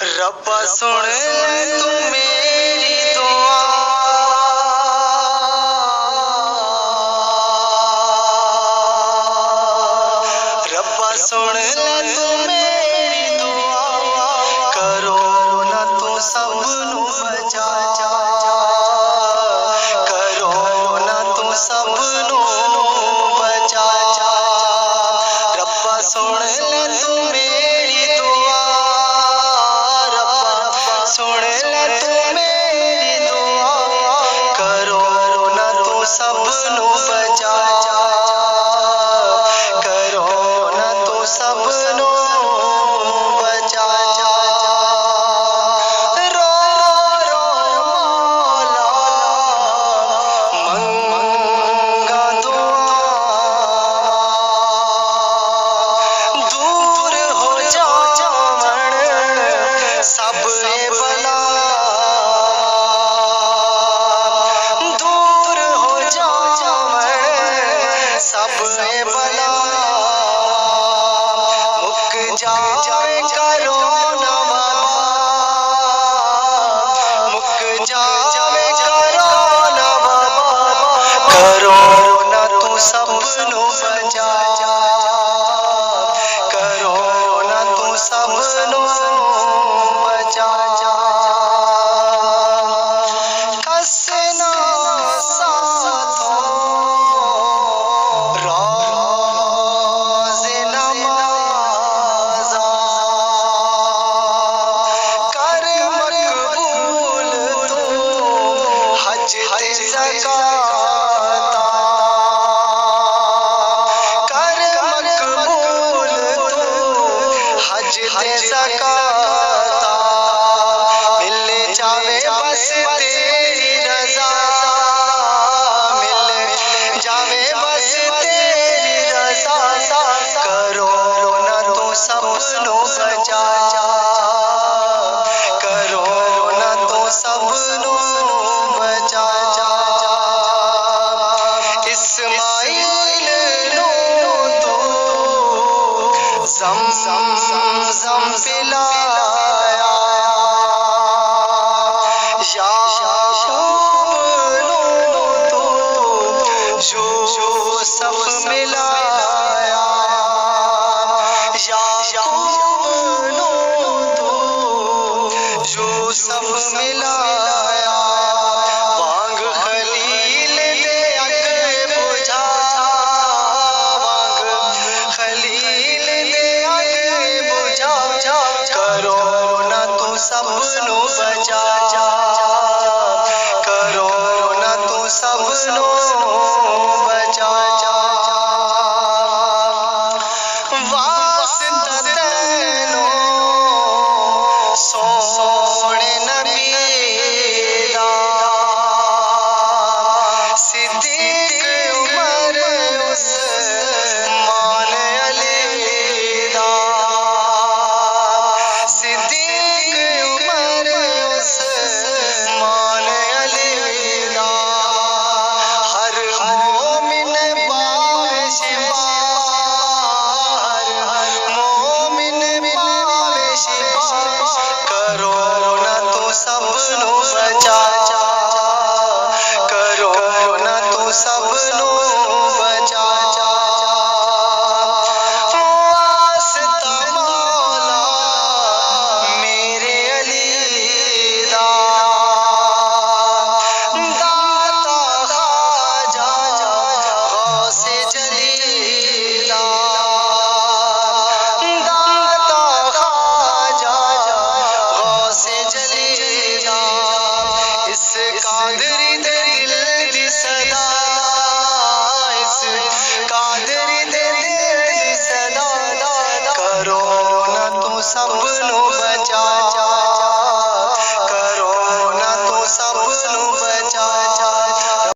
रब्बा सुन तू मेरी दुआ, रब्बा सुन तू मेरी दुआ, करो ना तू सबनू बचा, करो ना तू सबनू बचा। रब्बा सुन तू मेरी दुआ, सुन ले तू मेरी दुआ, करो ना तू सबनू बचा, करो ना तू सबनू बचा। रो रो मौला मंगा दुआ, दूर हो जावण सब बला, दूर हो जावण सब बला, मुक जाए करो ना बाबा, मुक जाए करो ना बाबा, करो ना तू सबनू बचा, करो ना तू सबनू बचा। कसना साथों रोज़े नमाज़ा, कर मकबूल तू हज ते ज़काता, कर मकबूल तू हज ते ज़काता, मिल जावे बस तेरी रज़ा, मिल जावे बस तेरी रज़ा, करो ना तू सबनू बचा, करो ना तू सबनू बचा। इस्माइल नू तू ज़म पिलाया, याकूब नू तू यूसुफ मिलाया, याकूब नू तू यूसुफ मिलाया, वांग खलील दे अग बुझा, वांग खलील दे अग बुझा, करो ना तू सबनू बचा, करो ना तू सबनू बचा। वास्ता तैनो सोने नबी दा, सिद्दीक उमर उस्मान अली दा, सिद्दीक उमर उस्मान अली दा, हर मोमिन पावे शिफा, हर मोमिन पावे शिफा, करो ना तू सबनू बचा, करो ना तू सबनू बचा। वास्ता मौला मेरे अली दा, दाता ख्वाजा गौसे जली दा, दाता ख्वाजा गौसे जली दा, इस कादरी दे दिल दी सदा, इस कादरी दे दिल दी सदा, करो ना तू सबनू